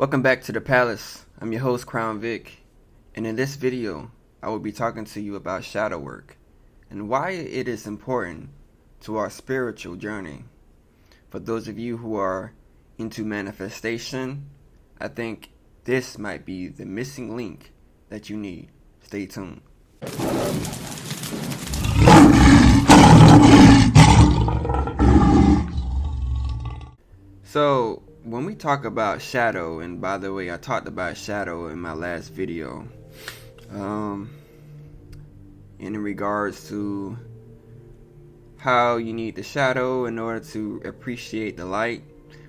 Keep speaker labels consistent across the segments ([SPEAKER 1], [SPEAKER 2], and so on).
[SPEAKER 1] Welcome back to the Palace. I'm your host, Crown Vic, and in this video, I will be talking to you about shadow work and why it is important to our spiritual journey. For those of you who are into manifestation, I think this might be the missing link that you need. Stay tuned. So, when we talk about shadow, and by the way, I talked about shadow in my last video, in regards to how you need the shadow in order to appreciate the light.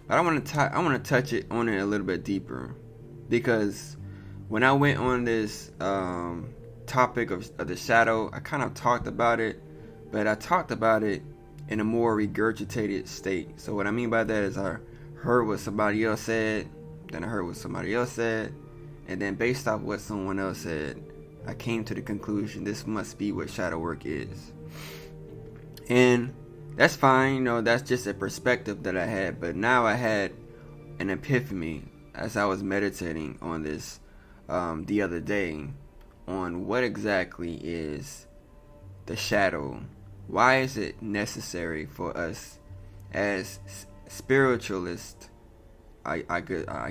[SPEAKER 1] But I want to touch it on it a little bit deeper, because when I went on this topic of the shadow, I kind of talked about it, but I talked about it in a more regurgitated state. So what I mean by that is I heard what somebody else said, then I heard what somebody else said, and then based off what someone else said, I came to the conclusion this must be what shadow work is. And that's fine, that's just a perspective that I had. But now I had an epiphany as I was meditating on this the other day, on what exactly is the shadow. Why is it necessary for us as spiritualists? I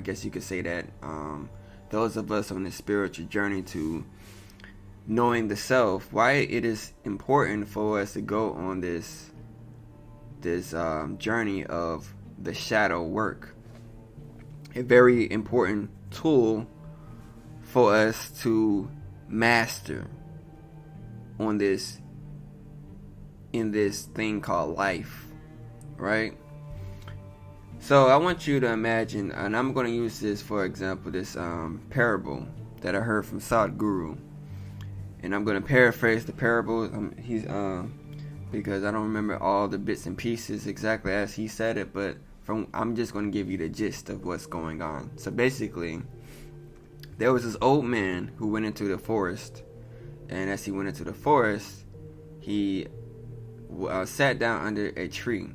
[SPEAKER 1] guess you could say that those of us on the spiritual journey to knowing the self, why it is important for us to go on this journey of the shadow work. A very important tool for us to master on this, in this thing called life, right? So I want you to imagine, and I'm going to use this for example, this parable that I heard from Sadhguru. And I'm going to paraphrase the parable. Because I don't remember all the bits and pieces exactly as he said it, but I'm just going to give you the gist of what's going on. So basically, there was this old man who went into the forest, and as he went into the forest, he sat down under a tree.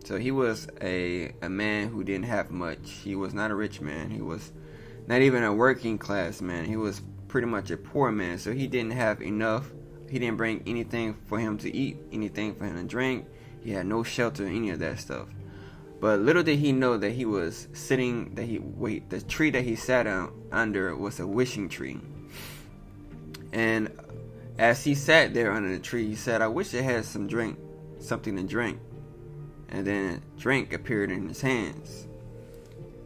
[SPEAKER 1] So he was a man who didn't have much. He was not a rich man. He was not even a working class man. He was pretty much a poor man. So he didn't have enough. He didn't bring anything for him to eat, anything for him to drink. He had no shelter, any of that stuff. But little did he know that he was sitting, the tree that he sat under was a wishing tree. And as he sat there under the tree, he said, I wish I had something to drink. And then a drink appeared in his hands.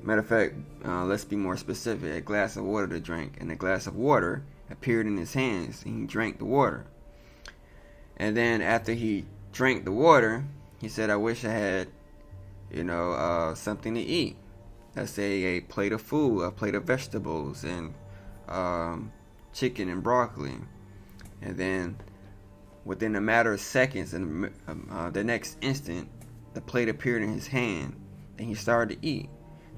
[SPEAKER 1] Matter of fact, let's be more specific. A glass of water to drink, and a glass of water appeared in his hands, and he drank the water. And then after he drank the water, he said, I wish I had, something to eat. Let's say a plate of food, a plate of vegetables, and chicken and broccoli. And then within a matter of seconds, and the next instant, the plate appeared in his hand, and he started to eat.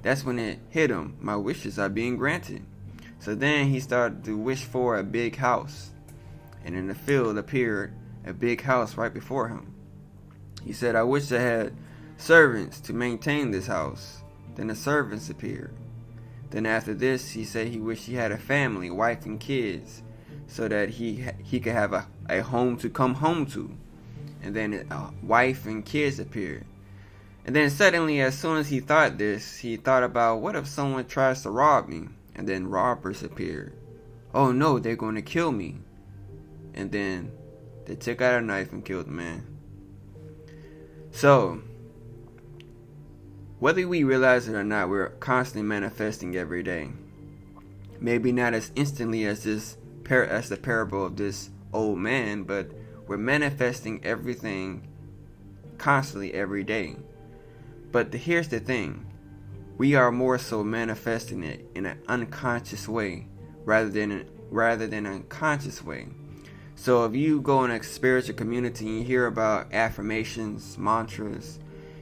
[SPEAKER 1] That's when it hit him. My wishes are being granted. So then he started to wish for a big house. And in the field appeared a big house right before him. He said, I wish I had servants to maintain this house. Then the servants appeared. Then after this, he said he wished he had a family, wife and kids, so that he could have a home to come home to. And then wife and kids appeared. And then suddenly, as soon as he thought this, he thought about, what if someone tries to rob me? And then robbers appeared. Oh no, they're going to kill me. And then they took out a knife and killed the man. So, whether we realize it or not, we're constantly manifesting every day. Maybe not as instantly as the parable of this old man, but we're manifesting everything constantly every day. But here's the thing. We are more so manifesting it in an unconscious way rather than an unconscious way. So if you go in a spiritual community and you hear about affirmations, mantras,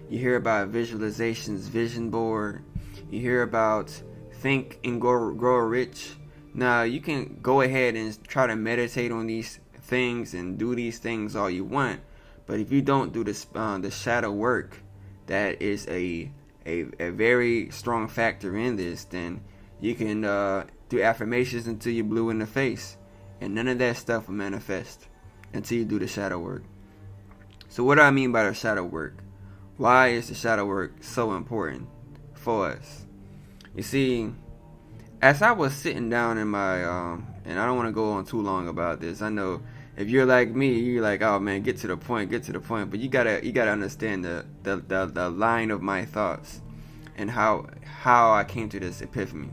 [SPEAKER 1] you hear about visualizations, vision board, you hear about think and grow rich. Now you can go ahead and try to meditate on these things and do these things all you want, but if you don't do this the shadow work, that is a very strong factor in this, then You can do affirmations until you're blue in the face, and none of that stuff will manifest until you do the shadow work. So what do I mean by the shadow work? Why is the shadow work so important for us? You see, as I was sitting down in my, and I don't want to go on too long about this. I know if you're like me, you're like, oh man, get to the point. But you gotta understand the line of my thoughts and how I came to this epiphany.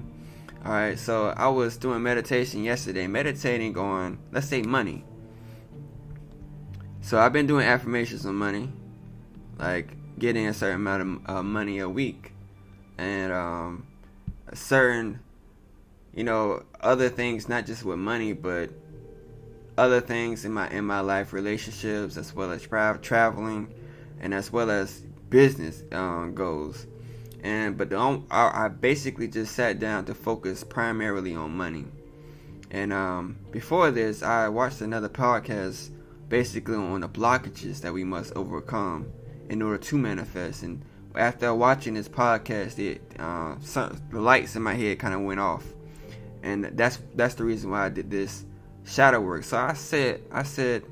[SPEAKER 1] All right, so I was doing meditation yesterday, meditating on, let's say, money. So I've been doing affirmations on money, like getting a certain amount of money a week, and a certain, other things, not just with money, but other things in my life, relationships, as well as traveling, and as well as business goals. But I basically just sat down to focus primarily on money. And before this, I watched another podcast basically on the blockages that we must overcome in order to manifest. And after watching this podcast, the lights in my head kind of went off, and that's the reason why I did this shadow work. So I said,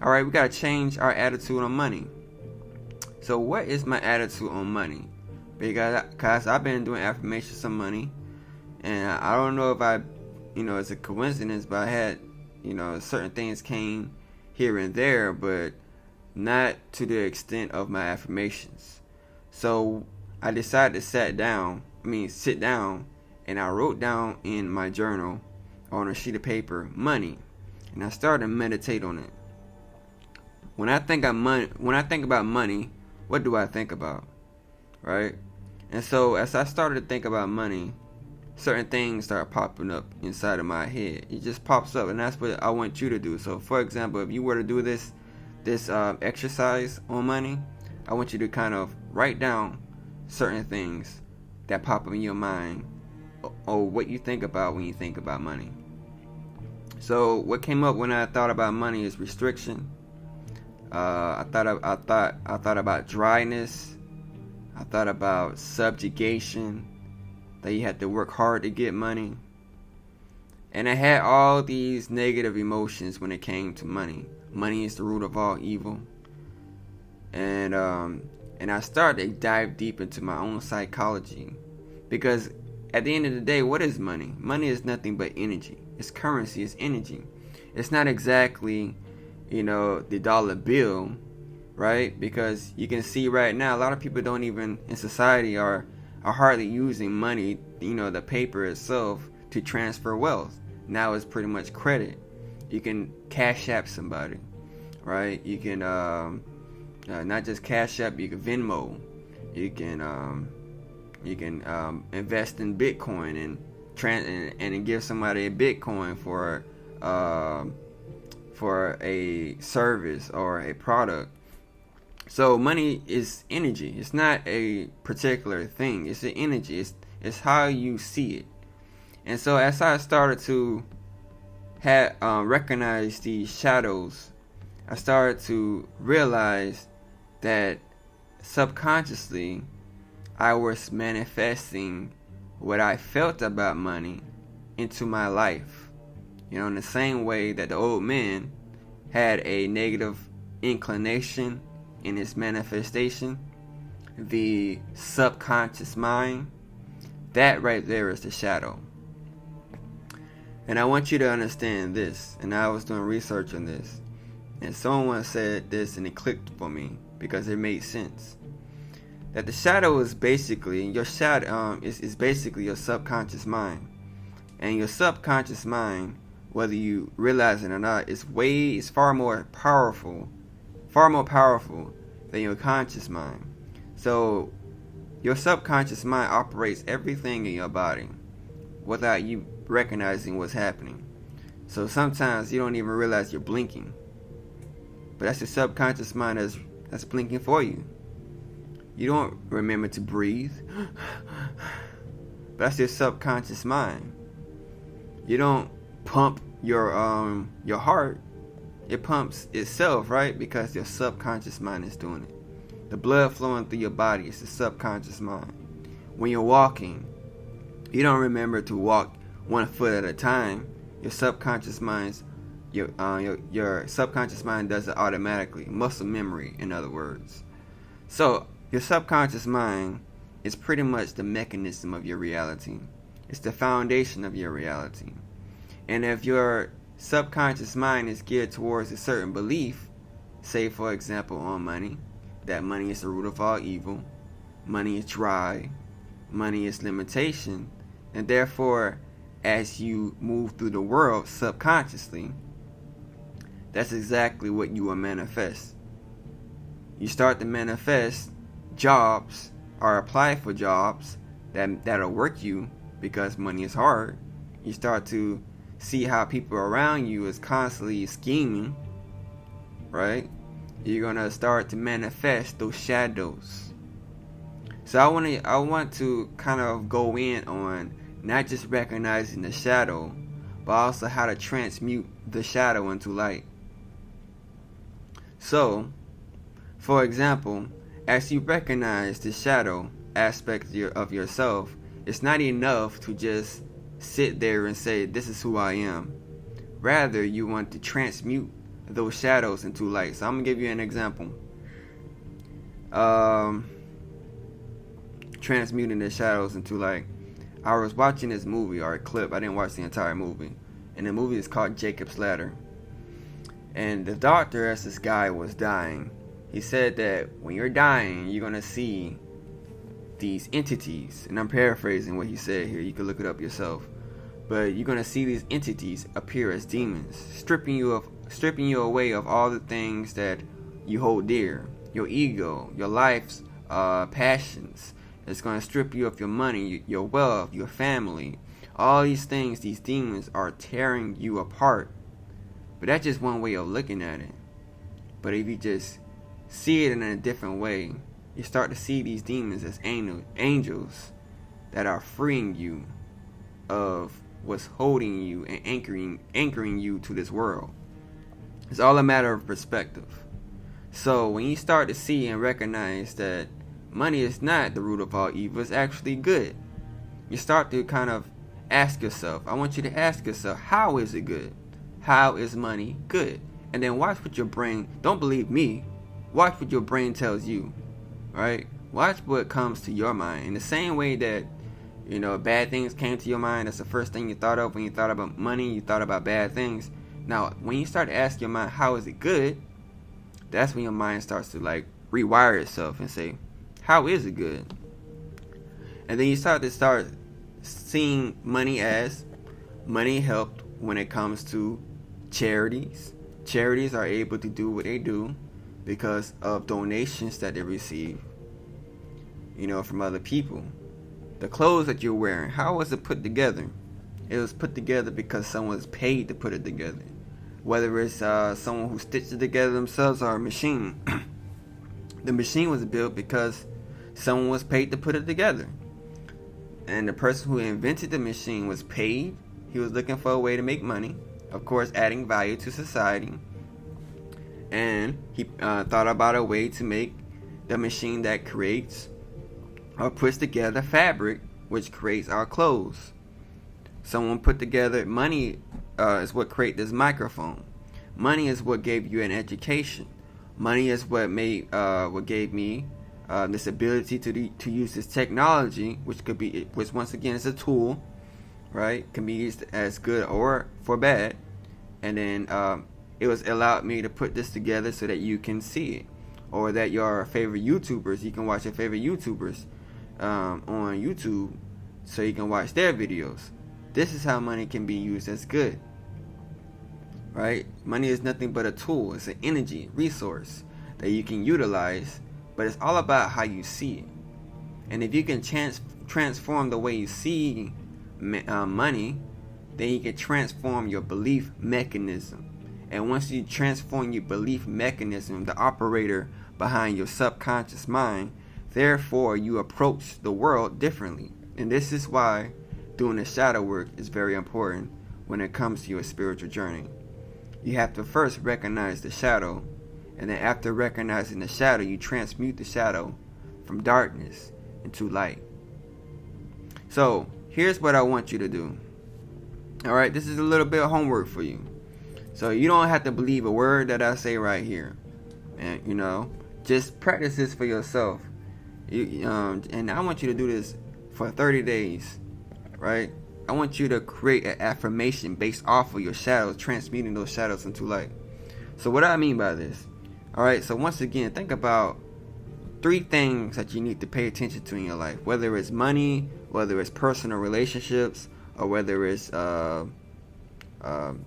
[SPEAKER 1] all right, we gotta change our attitude on money. So what is my attitude on money? Because I've been doing affirmations on money, and I don't know if it's a coincidence, but I had, certain things came here and there, but not to the extent of my affirmations. So I decided to sit down, and I wrote down in my journal on a sheet of paper, money, and I started to meditate on it. When I think about money, what do I think about? Right? And so as I started to think about money, certain things start popping up inside of my head. It just pops up, and that's what I want you to do. So for example, if you were to do this exercise on money, I want you to kind of write down certain things that pop up in your mind, or what you think about when you think about money. So what came up when I thought about money is restriction. I thought about dryness. I thought about subjugation, that you had to work hard to get money. And I had all these negative emotions when it came to money. Money is the root of all evil. And I started to dive deep into my own psychology, because at the end of the day, what is money? Money is nothing but energy. It's currency, it's energy. It's not exactly, the dollar bill, right? Because you can see right now, a lot of people don't even, in society, are hardly using money, the paper itself, to transfer wealth. Now it's pretty much credit. You can cash app somebody, right? You can not just cash app, you can Venmo. You can invest in Bitcoin and give somebody a Bitcoin for a service or a product. So money is energy. It's not a particular thing. It's an energy. It's how you see it. And so as I started to recognize these shadows, I started to realize that subconsciously I was manifesting what I felt about money into my life. In the same way that the old man had a negative inclination in its manifestation, the subconscious mind, that right there is the shadow. And I want you to understand this. And I was doing research on this, and someone said this, and it clicked for me because it made sense. That the shadow is basically your shadow. Is basically your subconscious mind, and your subconscious mind, whether you realize it or not, is far more powerful than your conscious mind. So your subconscious mind operates everything in your body without you recognizing what's happening. So sometimes you don't even realize you're blinking, but that's your subconscious mind that's blinking for you. You don't remember to breathe, but that's your subconscious mind. You don't pump your heart. It pumps itself, right? Because your subconscious mind is doing it. The blood flowing through your body is the subconscious mind. When you're walking, you don't remember to walk 1 foot at a time, your subconscious mind's your subconscious mind does it automatically. Muscle memory, in other words. So your subconscious mind is pretty much the mechanism of your reality. It's the foundation of your reality. And if your subconscious mind is geared towards a certain belief, say for example on money, that money is the root of all evil, money is dry, money is limitation, and therefore as you move through the world subconsciously, that's exactly what you will manifest. You start to manifest jobs or apply for jobs that'll work you because money is hard. You start to see how people around you is constantly scheming, right? You're gonna start to manifest those shadows. So I want to kind of go in on not just recognizing the shadow, but also how to transmute the shadow into light. So, for example, as you recognize the shadow aspect of yourself, it's not enough to just sit there and say, this is who I am. Rather, you want to transmute those shadows into light. So I'm going to give you an example. Transmuting the shadows into light. I was watching this movie or a clip. I didn't watch the entire movie. And the movie is called Jacob's Ladder. And the doctor, as this guy was dying, he said that when you're dying, you're going to see these entities. And I'm paraphrasing what he said here. You can look it up yourself. But you're going to see these entities appear as demons, stripping you away of all the things that you hold dear. Your ego, your life's passions. It's going to strip you of your money, your wealth, your family. All these things, these demons are tearing you apart. But that's just one way of looking at it. But if you just see it in a different way, you start to see these demons as angels that are freeing you of what's holding you and anchoring you to this world. It's all a matter of perspective. So when you start to see and recognize that money is not the root of all evil, it's actually good, you start to kind of ask yourself, I want you to ask yourself, how is it good? How is money good? And then watch what your brain, don't believe me, watch what your brain tells you, right? Watch what comes to your mind. In the same way that, bad things came to your mind, that's the first thing you thought of when you thought about money, you thought about bad things. Now, when you start to ask your mind, how is it good? That's when your mind starts to rewire itself and say, how is it good? And then you start seeing money as money helped when it comes to charities. Charities are able to do what they do because of donations that they receive, from other people. The clothes that you're wearing, how was it put together? It was put together because someone was paid to put it together. Whether it's someone who stitched it together themselves or a machine. The machine was built because someone was paid to put it together. And the person who invented the machine was paid. He was looking for a way to make money, of course adding value to society. And he thought about a way to make the machine that creates or puts together fabric, which creates our clothes. Someone put together money is what created this microphone. Money is what gave you an education. Money is what gave me this ability to use this technology, which once again is a tool, right? Can be used as good or for bad. And then it was allowed me to put this together so that you can see it, or that your favorite YouTubers, you can watch your favorite YouTubers on YouTube, so you can watch their videos. This is how money can be used as good, right? Money is nothing but a tool. It's an energy resource that you can utilize, but it's all about how you see it. And if you can transform the way you see money, then you can transform your belief mechanism. And once you transform your belief mechanism, the operator behind your subconscious mind, therefore you approach the world differently. And this is why doing the shadow work is very important when it comes to your spiritual journey. You have to first recognize the shadow, and then after recognizing the shadow, you transmute the shadow from darkness into light. So here's what I want you to do. All right, this is a little bit of homework for you. So you don't have to believe a word that I say right here. And, just practice this for yourself. And I want you to do this for 30 days, right? I want you to create an affirmation based off of your shadows, transmuting those shadows into light. So what do I mean by this? All right, so once again, think about 3 things that you need to pay attention to in your life, whether it's money, whether it's personal relationships, or whether it's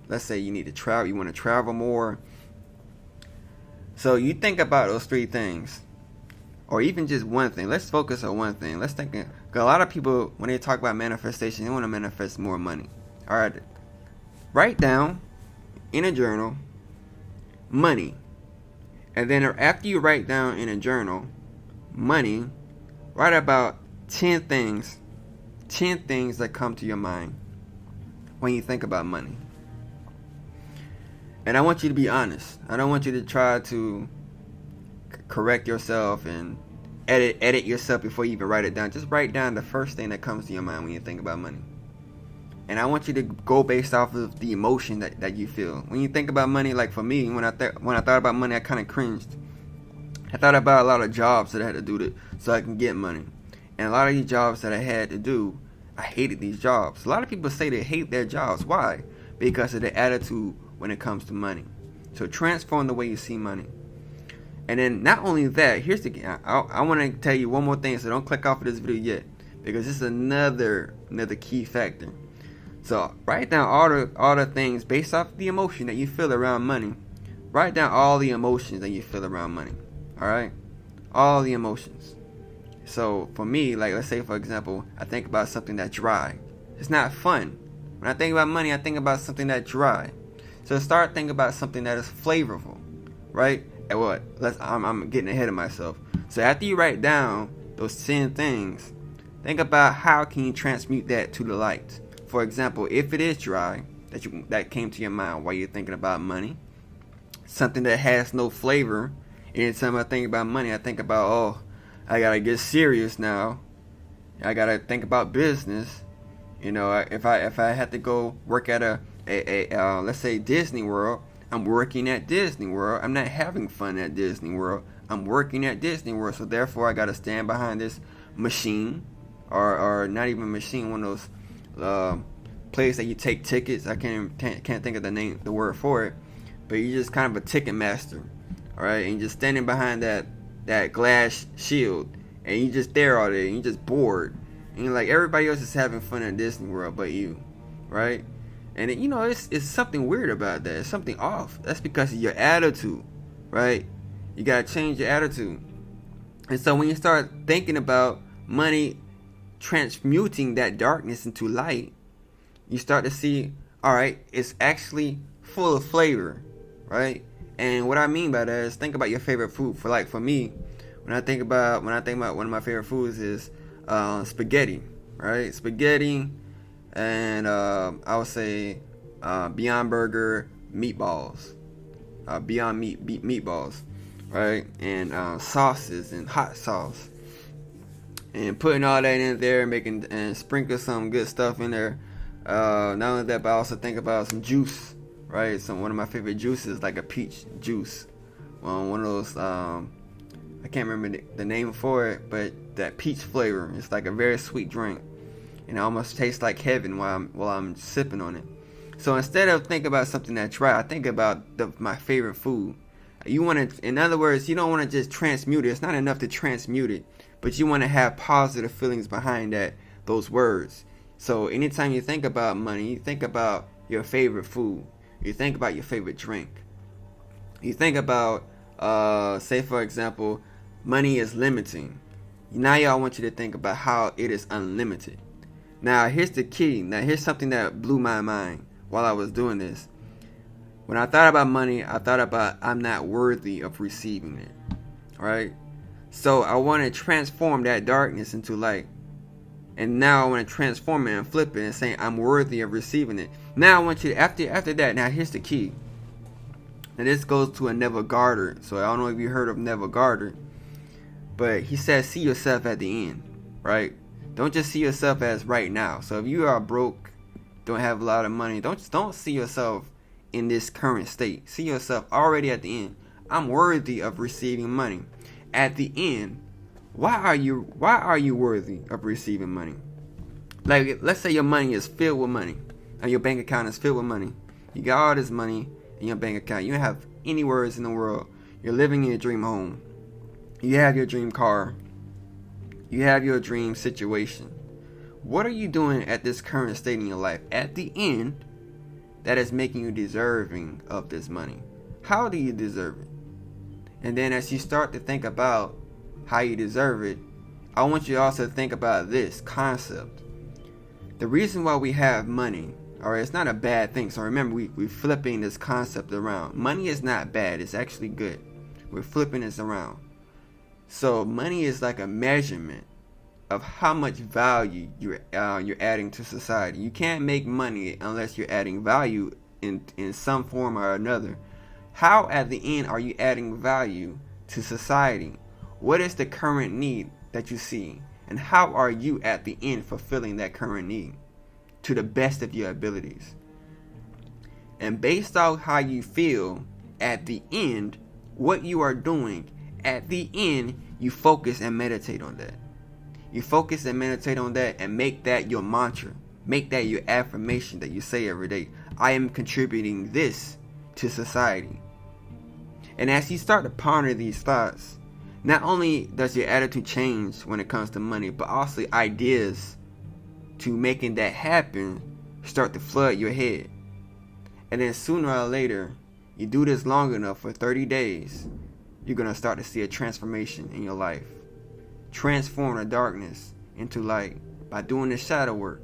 [SPEAKER 1] let's say you need to travel, you want to travel more. So you think about those 3 things, or even just one thing. Let's focus on one thing. Let's think, because a lot of people, when they talk about manifestation, they want to manifest more money. All right, write down in a journal money, and then after you write down in a journal money, write about 10 things that come to your mind when you think about money. And I want you to be honest. I don't want you to try to correct yourself and edit yourself before you even write it down. Just write down the first thing that comes to your mind when you think about money. And I want you to go based off of the emotion that you feel when you think about money. Like for me, when I thought about money, I kind of cringed. I thought about a lot of jobs that I had to do so I can get money. And a lot of these jobs that I had to do, I hated these jobs. A lot of people say they hate their jobs. Why? Because of the attitude when it comes to money. So transform the way you see money. And then not only that, here's the I want to tell you one more thing, so don't click off of this video yet, because this is another key factor. So write down all the things based off the emotion that you feel around money. Write down all the emotions that you feel around money. All right, all the emotions. So for me, like let's say for example, I think about something that's dry. It's not fun. When I think about money, I think about something that's dry. So start thinking about something that is flavorful, right? And what? I'm getting ahead of myself. So after you write down those 10 things, think about how can you transmute that to the light. For example, if it is dry, that came to your mind while you're thinking about money, something that has no flavor. Anytime I think about money, I think about, oh, I gotta get serious now. I gotta think about business. If I had to go work at a let's say Disney World, I'm working at Disney World. I'm not having fun at Disney World. I'm working at Disney World. So therefore, I gotta stand behind this machine, or not even machine, one of those place that you take tickets. I can't think of the word for it, but you're just kind of a ticket master, all right? And you're just standing behind that glass shield, and you just there all day, and you're just bored, and you're like, everybody else is having fun at Disney World but you, right? And it's something weird about that. It's something off. That's because of your attitude, right? You gotta change your attitude. And so when you start thinking about money transmuting that darkness into light, you start to see, all right, it's actually full of flavor, right? And what I mean by that is, think about your favorite food. For me, when I think about one of my favorite foods is spaghetti, right? Spaghetti, and I would say Beyond Burger meatballs, Beyond Meat meatballs, right? And sauces and hot sauce, and putting all that in there, and sprinkle some good stuff in there. Not only that, but I also think about some juice, right? One of my favorite juices, like a peach juice. One of those, I can't remember the name for it, but that peach flavor. It's like a very sweet drink, and it almost tastes like heaven while I'm sipping on it. So instead of thinking about something that's dry, I think about my favorite food. In other words, you don't want to just transmute it. It's not enough to transmute it, but you want to have positive feelings behind those words. So anytime you think about money, you think about your favorite food. You think about your favorite drink. You think about, say for example, money is limiting. Now y'all want you to think about how it is unlimited. Now here's the key. Now here's something that blew my mind while I was doing this. When I thought about money, I thought about I'm not worthy of receiving it. Alright? So I want to transform that darkness into light. And now I want to transform it and flip it and say I'm worthy of receiving it. Now I want you to, after that, now here's the key. Now this goes to a Neville Goddard. So I don't know if you heard of Neville Goddard, but he says see yourself at the end, right? Don't just see yourself as right now. So if you are broke, don't have a lot of money, don't see yourself in this current state. See yourself already at the end. I'm worthy of receiving money. At the end, why are you worthy of receiving money? Like, let's say your money is filled with money, or your bank account is filled with money. You got all this money in your bank account. You don't have any worries in the world. You're living in your dream home. You have your dream car. You have your dream situation. What are you doing at this current state in your life at the end that is making you deserving of this money? How do you deserve it? And then as you start to think about how you deserve it, I want you to also think about this concept. The reason why we have money, or it's not a bad thing. So remember, we're flipping this concept around. Money is not bad. It's actually good. We're flipping this around. So money is like a measurement of how much value you're adding to society. You can't make money unless you're adding value in some form or another. How at the end are you adding value to society? What is the current need that you see? And how are you at the end fulfilling that current need to the best of your abilities? And based on how you feel at the end, what you are doing at the end, you focus and meditate on that. You focus and meditate on that and make that your mantra. Make that your affirmation that you say every day. I am contributing this to society. And as you start to ponder these thoughts, not only does your attitude change when it comes to money, but also ideas to making that happen start to flood your head. And then sooner or later, you do this long enough for 30 days, you're going to start to see a transformation in your life. Transform the darkness into light by doing the shadow work.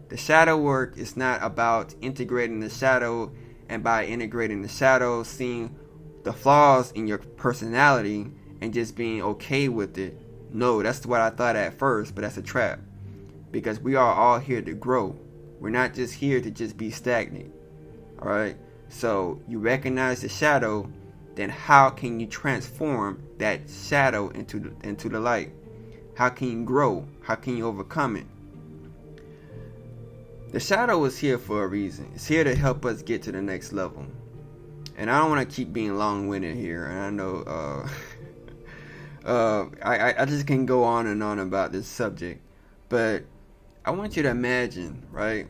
[SPEAKER 1] The shadow work is not about integrating the shadow, and by integrating the shadow, seeing the flaws in your personality and just being okay with it. No, that's what I thought at first, but that's a trap. Because we are all here to grow. We're not just here to just be stagnant. Alright? So you recognize the shadow, then how can you transform that shadow into the light? How can you grow? How can you overcome it? The shadow is here for a reason. It's here to help us get to the next level. And I don't want to keep being long-winded here. And I know I just can go on and on about this subject. But I want you to imagine, right?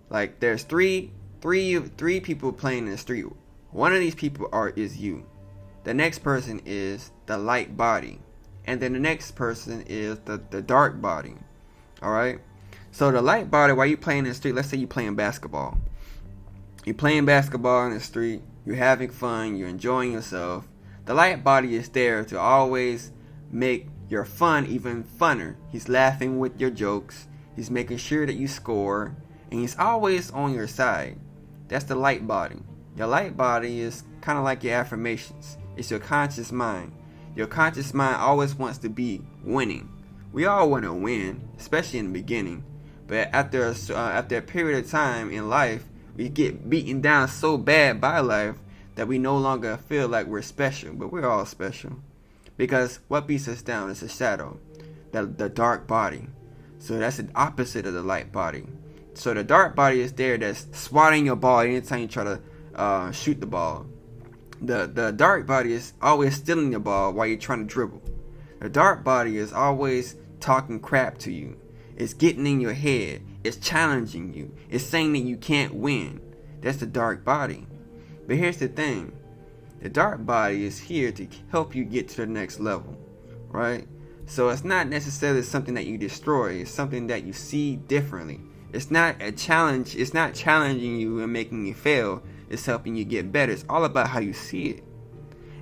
[SPEAKER 1] Like there's three people playing in the street. One of these people is you. The next person is the light body. And then the next person is the dark body. Alright? So the light body, while you're playing in the street, let's say you're playing basketball. You're playing basketball in the street. You're having fun. You're enjoying yourself. The light body is there to always make your fun even funner. He's laughing with your jokes. He's making sure that you score. And he's always on your side. That's the light body. Your light body is kind of like your affirmations. It's your conscious mind. Your conscious mind always wants to be winning. We all want to win, especially in the beginning. But after a period of time in life, we get beaten down so bad by life that we no longer feel like we're special. But we're all special. Because what beats us down is the shadow, the dark body. So that's the opposite of the light body. So the dark body is there that's swatting your ball anytime you try to shoot the ball. The dark body is always stealing the ball while you're trying to dribble. The dark body is always talking crap to you. It's getting in your head. It's challenging you. It's saying that you can't win. That's the dark body. But here's the thing. The dark body is here to help you get to the next level. Right? So it's not necessarily something that you destroy. It's something that you see differently. It's not a challenge. It's not challenging you and making you fail. It's helping you get better. It's all about how you see it.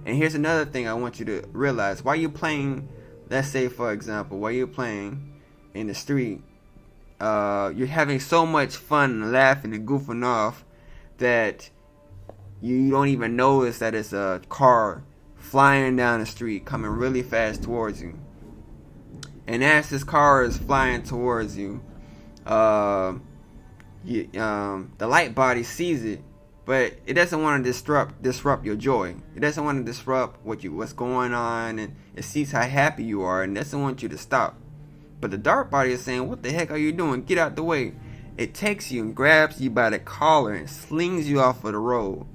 [SPEAKER 1] And here's another thing I want you to realize. While you're playing, let's say for example, while you're playing in the street, you're having so much fun and laughing and goofing off that you don't even notice that it's a car flying down the street coming really fast towards you. And as this car is flying towards you, the light body sees it, but it doesn't want to disrupt your joy. It doesn't want to disrupt what's going on, and it sees how happy you are, and doesn't want you to stop. But the dark body is saying, what the heck are you doing? Get out the way. It takes you and grabs you by the collar and slings you off of the road.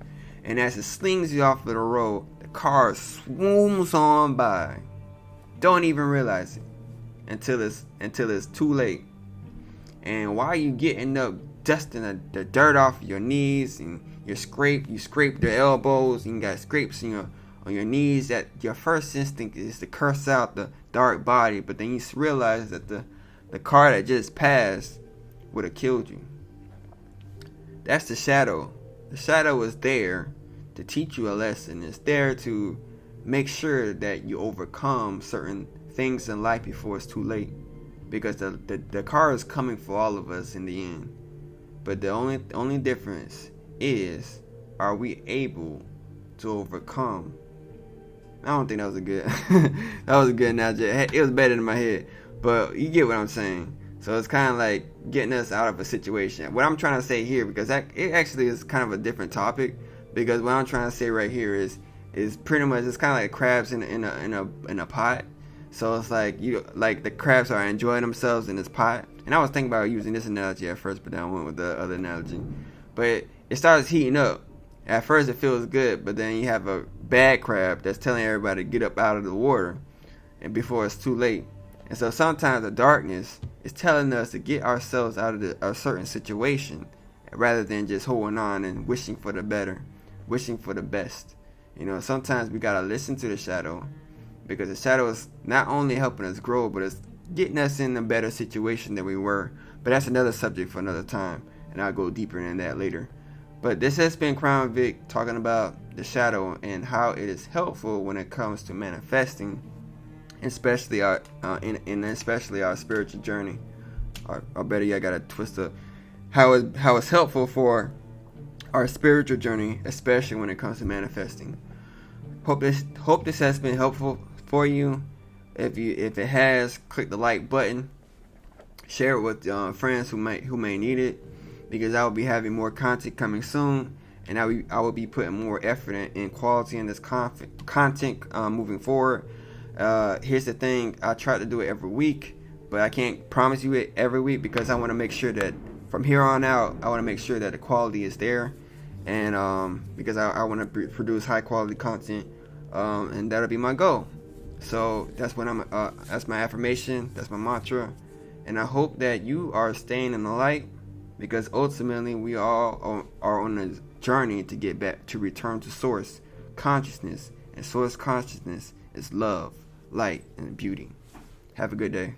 [SPEAKER 1] And as it slings you off of the road, the car swooms on by. Don't even realize it until it's too late. And while you getting up, dusting the dirt off your knees, and you scrape your elbows, and you got scrapes on your knees, that your first instinct is to curse out the dark body, but then you realize that the car that just passed would have killed you. That's the shadow. The shadow is there to teach you a lesson. It's there to make sure that you overcome certain things in life before it's too late. Because the car is coming for all of us in the end. But the only difference is, are we able to overcome? I don't think that was a good that was a good analogy. It was better in my head. But you get what I'm saying. So it's kind of like getting us out of a situation. What I'm trying to say here, because it actually is kind of a different topic, because what I'm trying to say right here is pretty much, it's kind of like crabs in a pot. So it's like the crabs are enjoying themselves in this pot. And I was thinking about using this analogy at first, but then I went with the other analogy. But it starts heating up. At first it feels good, but then you have a bad crab that's telling everybody to get up out of the water, and before it's too late. And so sometimes the darkness is telling us to get ourselves out of a certain situation, rather than just holding on and wishing for the better, wishing for the best. Sometimes we gotta listen to the shadow, because the shadow is not only helping us grow, but it's getting us in a better situation than we were. But that's another subject for another time, and I'll go deeper in that later. But this has been Crown Vic talking about the shadow and how it is helpful when it comes to manifesting, especially especially our spiritual journey. Or better yet, I gotta twist up how it's helpful for our spiritual journey, especially when it comes to manifesting. Hope this has been helpful for you. If it has, click the like button, share it with friends who may need it, because I will be having more content coming soon, and I will be putting more effort in quality in this content moving forward. Here's the thing: I try to do it every week, but I can't promise you it every week, because I want to make sure that from here on out, I want to make sure that the quality is there, and because I want to produce high quality content, and that'll be my goal. So that's what that's my affirmation, that's my mantra, and I hope that you are staying in the light, because ultimately we all are on a journey to get back to return to source consciousness, and source consciousness is love, light, and beauty. Have a good day.